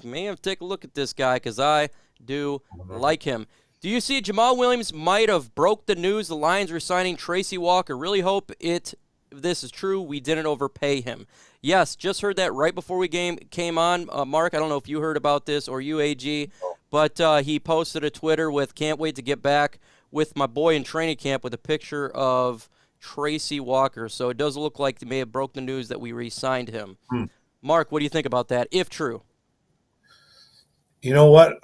may have to take a look at this guy, because I do like him. Do you see Jamal Williams might have broke the news the Lions were signing Tracy Walker? Really hope this is true. We didn't overpay him. Yes, just heard that right before we came on. Mark, I don't know if you heard about this or you, AG, but he posted a Twitter with "Can't wait to get back with my boy in training camp" with a picture of Tracy Walker. So it does look like they may have broke the news that we re-signed him. Mark, what do you think about that, if true? You know what?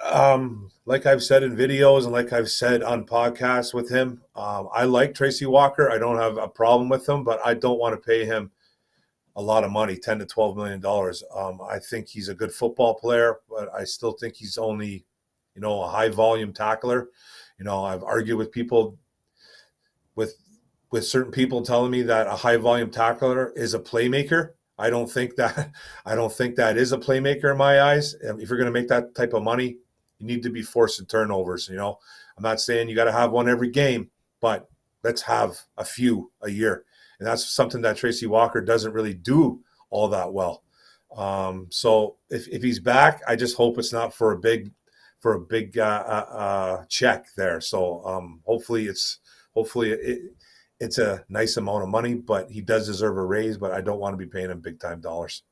Like I've said in videos and like I've said on podcasts with him, I like Tracy Walker. I don't have a problem with him, but I don't want to pay him a lot of money, $10 to $12 million. I think he's a good football player, but I still think he's only, a high volume tackler. I've argued with people, with certain people telling me that a high volume tackler is a playmaker. I don't think that is a playmaker in my eyes. If you're going to make that type of money, you need to be forcing turnovers. I'm not saying you got to have one every game, but let's have a few a year. And that's something that Tracy Walker doesn't really do all that well. So if he's back, I just hope it's not for a big check there. So hopefully it's a nice amount of money, but he does deserve a raise, but I don't want to be paying him big time dollars.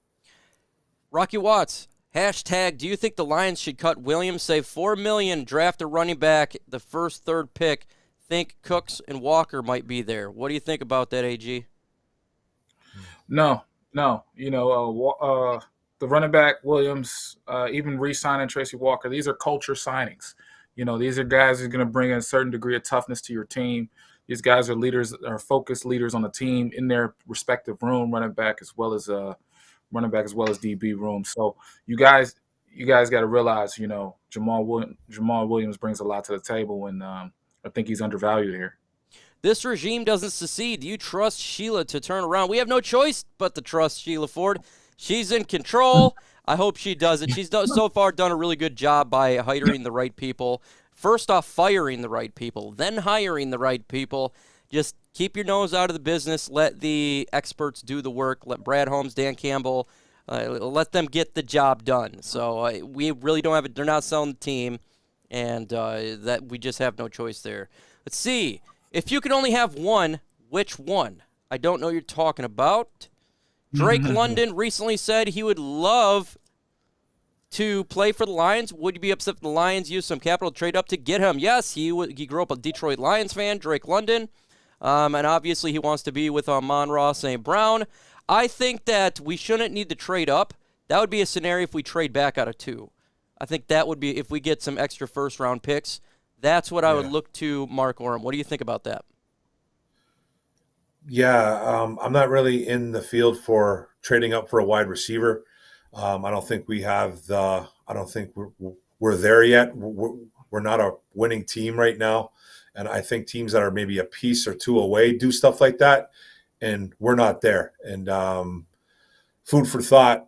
Rocky Watts, hashtag, do you think the Lions should cut Williams, save $4 million, draft a running back, the first, third pick? Think Cooks and Walker might be there. What do you think about that, AG? No. The running back Williams, even re-signing Tracy Walker, these are culture signings. These are guys who are going to bring a certain degree of toughness to your team. These guys are leaders, are focused leaders on the team in their respective room, running back as well as DB room. So you guys got to realize, Jamal Williams brings a lot to the table, and I think he's undervalued here. This regime doesn't secede. Do you trust Sheila to turn around? We have no choice but to trust Sheila Ford. She's in control. I hope she does it. She's so far done a really good job by hiring the right people. First off, firing the right people, then hiring the right people. Just keep your nose out of the business. Let the experts do the work. Let Brad Holmes, Dan Campbell, let them get the job done. So we really don't have it. They're not selling the team, and that we just have no choice there. Let's see. If you could only have one, which one? I don't know what you're talking about. Drake London recently said he would love to play for the Lions. Would you be upset if the Lions used some capital to trade up to get him? Yes, he grew up a Detroit Lions fan, Drake London, and obviously he wants to be with Amon-Ra St. Brown. I think that we shouldn't need to trade up. That would be a scenario if we trade back out of 2. I think that would be if we get some extra first-round picks. That's what I would look to Mark Orem. What do you think about that? Yeah, I'm not really in the field for trading up for a wide receiver. I don't think we have I don't think we're there yet. We're not a winning team right now. And I think teams that are maybe a piece or two away do stuff like that. And we're not there. And food for thought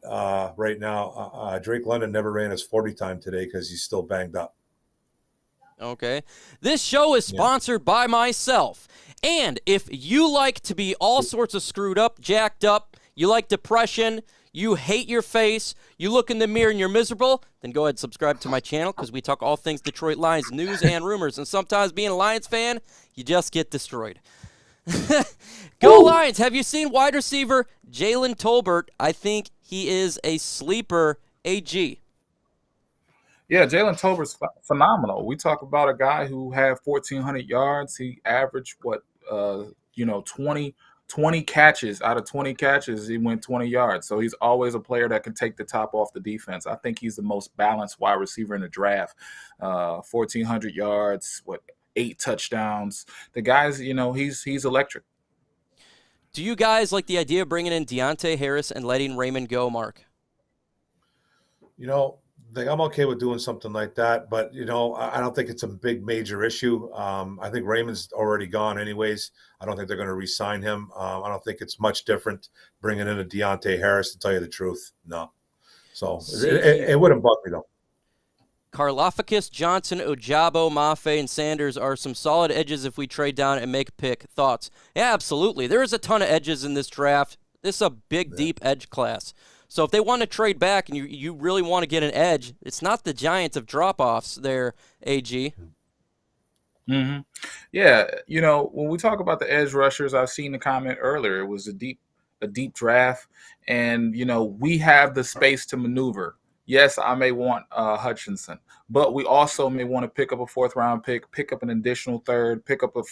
right now, Drake London never ran his 40 time today because he's still banged up. Okay. This show is sponsored by myself. And if you like to be all sorts of screwed up, jacked up, you like depression, you hate your face, you look in the mirror and you're miserable, then go ahead and subscribe to my channel because we talk all things Detroit Lions news and rumors. And sometimes being a Lions fan, you just get destroyed. Go Lions! Have you seen wide receiver Jalen Tolbert? I think he is a sleeper. AG. Yeah, Jalen Tolbert's phenomenal. We talk about a guy who had 1,400 yards. He averaged 20 catches. Out of 20 catches, he went 20 yards. So he's always a player that can take the top off the defense. I think he's the most balanced wide receiver in the draft. 1,400 yards, 8 touchdowns. The guy's, he's electric. Do you guys like the idea of bringing in Deontay Harris and letting Raymond go, Mark? I'm okay with doing something like that, but I don't think it's a big major issue. I think Raymond's already gone anyways. I don't think they're going to re-sign him. I don't think it's much different bringing in a Deontay Harris, to tell you the truth. No. So it wouldn't bug me though. Karlafakis, Johnson, Ojabo, Mafe, and Sanders are some solid edges if we trade down and make a pick. Thoughts? Yeah, absolutely. There is a ton of edges in this draft. This is a big, deep edge class. So if they want to trade back and you really want to get an edge, it's not the Giants of drop-offs there, AG. Mm-hmm. Yeah, when we talk about the edge rushers, I've seen the comment earlier. It was a deep draft, and we have the space to maneuver. Yes, I may want Hutchinson, but we also may want to pick up a 4th round pick up an additional 3rd, pick up a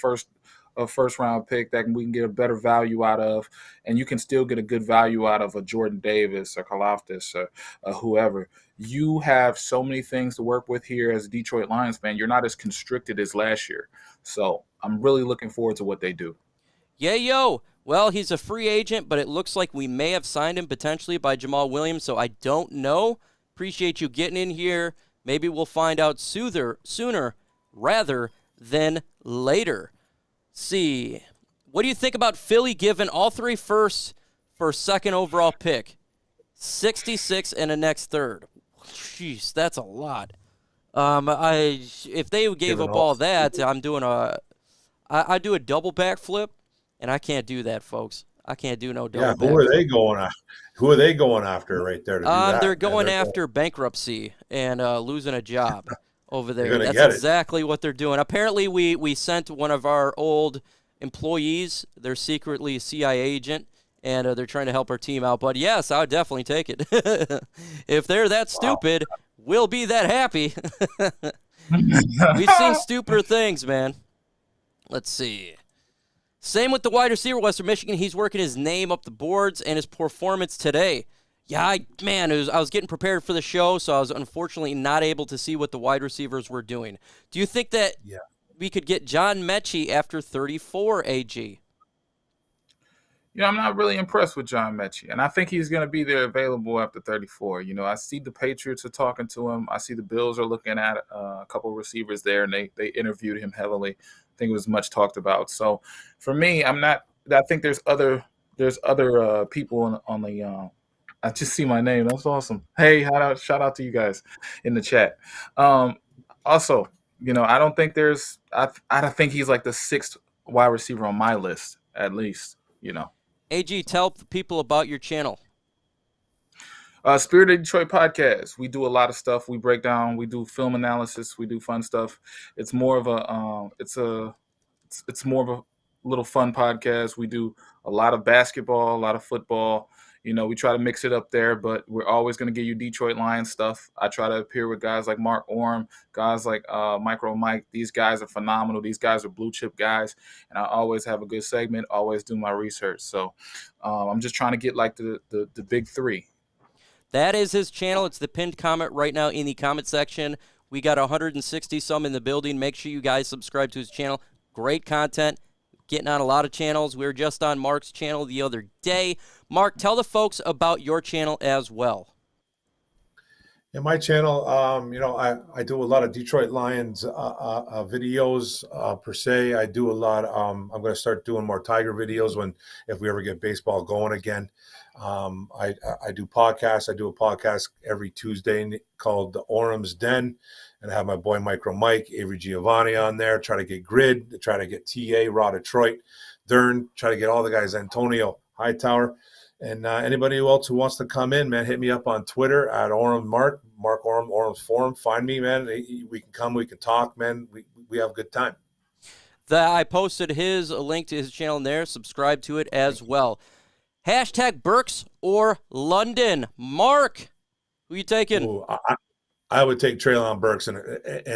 a first-round pick that we can get a better value out of, and you can still get a good value out of a Jordan Davis or Karlaftis or whoever. You have so many things to work with here as a Detroit Lions fan. You're not as constricted as last year. So I'm really looking forward to what they do. Yeah, yo. Well, he's a free agent, but it looks like we may have signed him potentially by Jamal Williams, so I don't know. Appreciate you getting in here. Maybe we'll find out sooner rather than later. See, what do you think about Philly giving all 3 firsts for second overall pick? 66 and a next third. Jeez, that's a lot. If they gave up all that, I'm doing I do a double backflip, and I can't do that, folks. I can't do no double backflip. Who are they going after? Who are they going after right there to do that? They're going after bankruptcy and losing a job over there. That's exactly what they're doing. Apparently, we sent one of our old employees. They're secretly a CIA agent, and they're trying to help our team out. But, yes, I would definitely take it. If they're that stupid, we'll be that happy. We've seen stupider things, man. Let's see. Same with the wide receiver, Western Michigan. He's working his name up the boards and his performance today. Yeah, I was getting prepared for the show, so I was unfortunately not able to see what the wide receivers were doing. Do you think that we could get John Mechie after 34, AG? I'm not really impressed with John Mechie, and I think he's going to be there available after 34. I see the Patriots are talking to him. I see the Bills are looking at a couple of receivers there, and they interviewed him heavily. I think it was much talked about. So for me, I'm not. I think there's other people on the. I just see my name. That's awesome. Hey, shout out to you guys in the chat. Also, I don't think there's. I don't think he's like the 6th wide receiver on my list, at least. AG, tell the people about your channel. Spirit of Detroit podcast. We do a lot of stuff. We break down. We do film analysis. We do fun stuff. It's more of a it's more of a little fun podcast. We do a lot of basketball, a lot of football. We try to mix it up there, but we're always going to give you Detroit Lions stuff. I try to appear with guys like Mark Orm, guys like MicroMike. These guys are phenomenal. These guys are blue chip guys, and I always have a good segment, always do my research. So I'm just trying to get like the big 3. That is his channel. It's the pinned comment right now in the comment section. We got 160 some in the building. Make sure you guys subscribe to his channel. Great content. Getting on a lot of channels. We were just on Mark's channel the other day. Mark, tell the folks about your channel as well. In my channel, I do a lot of Detroit Lions videos per se. I do a lot. I'm going to start doing more Tiger videos if we ever get baseball going again. I do podcasts. I do a podcast every Tuesday called The Orem's Den, and I have my boy MicroMike, Avery Giovanni on there. Try to get Grid, try to get TA, Raw Detroit, Dern, try to get all the guys, Antonio Hightower. And anybody else who wants to come in, man, hit me up on Twitter at Orem Mark Orem, Orem's Forum. Find me, man. We can come, we can talk, man. We have a good time. I posted a link to his channel in there. Subscribe to it as well. Hashtag Burks or London. Mark, who you taking? Ooh, I would take Treylon Burks in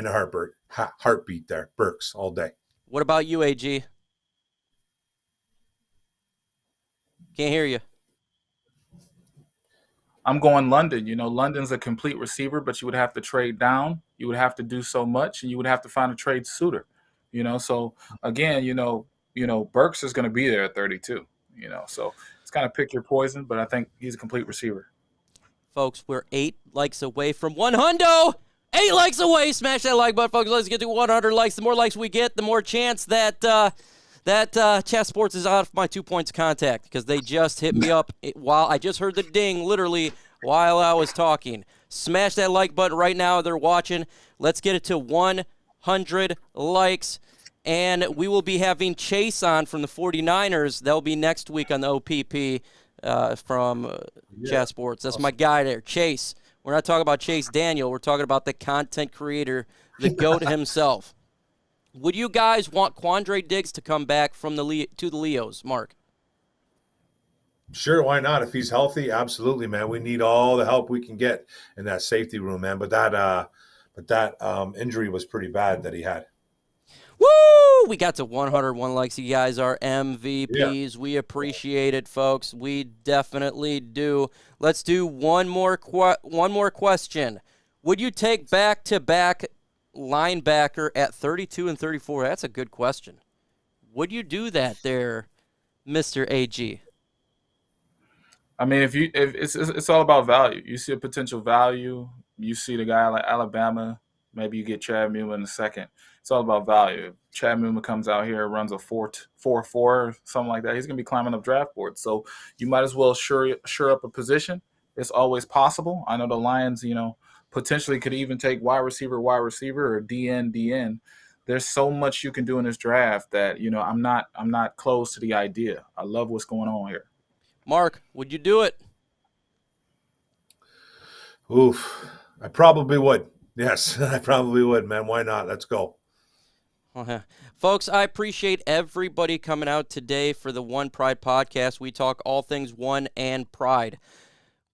a heartbeat there. Burks all day. What about you, AG? Can't hear you. I'm going London. London's a complete receiver, but you would have to trade down. You would have to do so much, and you would have to find a trade suitor. So again, Burks is going to be there at 32. So it's kind of pick your poison, but I think he's a complete receiver. Folks, we're 8 likes away from 100. 8 likes away. Smash that like button, folks. Let's get to 100 likes. The more likes we get, the more chance that Chat Sports is off my 2 points of contact, because they just hit me up while I just heard the ding literally while I was talking. Smash that like button right now. They're watching. Let's get it to 100 likes. And we will be having Chase on from the 49ers. They'll be next week on the OPP from Chat Sports. That's awesome. My guy there, Chase. We're not talking about Chase Daniel. We're talking about the content creator, the GOAT himself. Would you guys want Quandre Diggs to come back from to the Leos, Mark? Sure, why not? If he's healthy, absolutely, man. We need all the help we can get in that safety room, man. But that injury was pretty bad that he had. Woo! Woo! We got to 101 likes. You guys are MVPs. We appreciate it, folks. We definitely do. Let's do one more question. Would you take back-to-back linebacker at 32 and 34? That's a good question. Would you do that there, Mr. AG? I mean, if it's all about value. You see a potential value. You see the guy like Alabama. Maybe you get Chad Muma in the second. It's all about value. If Chad Muma comes out here, runs a 4.44, something like that, he's going to be climbing up draft boards. So you might as well sure up a position. It's always possible. I know the Lions, potentially could even take wide receiver, or DN. There's so much you can do in this draft that, I'm not close to the idea. I love what's going on here. Mark, would you do it? Oof. I probably would. Yes, I probably would, man. Why not? Let's go. Folks, I appreciate everybody coming out today for the One Pride podcast. We talk all things One and Pride.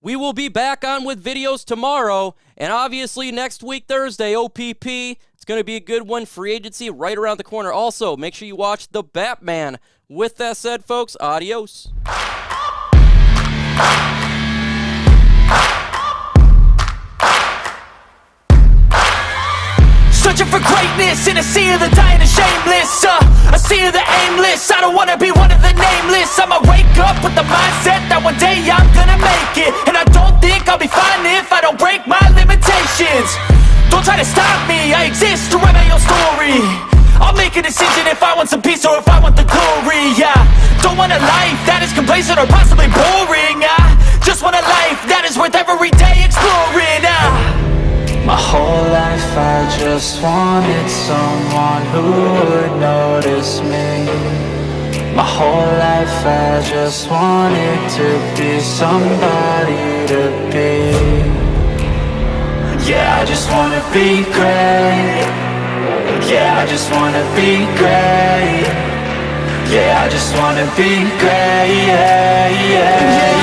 We will be back on with videos tomorrow, and obviously next week, Thursday, OPP. It's going to be a good one. Free agency right around the corner. Also, make sure you watch The Batman. With that said, folks, adios. Searching for greatness in a sea of the dying and shameless, a sea of the aimless. I don't wanna be one of the nameless. I'ma wake up with the mindset that one day I'm gonna make it, and I don't think I'll be fine if I don't break my limitations. Don't try to stop me, I exist to write my own story. I'll make a decision if I want some peace or if I want the glory. Don't want a life that is complacent or possibly boring. I just want a life that is worth every day exploring. My whole life I just wanted someone who would notice me. My whole life I just wanted to be somebody to be. Yeah, I just wanna be great. Yeah, I just wanna be great. Yeah, I just wanna be great. Yeah, yeah, yeah.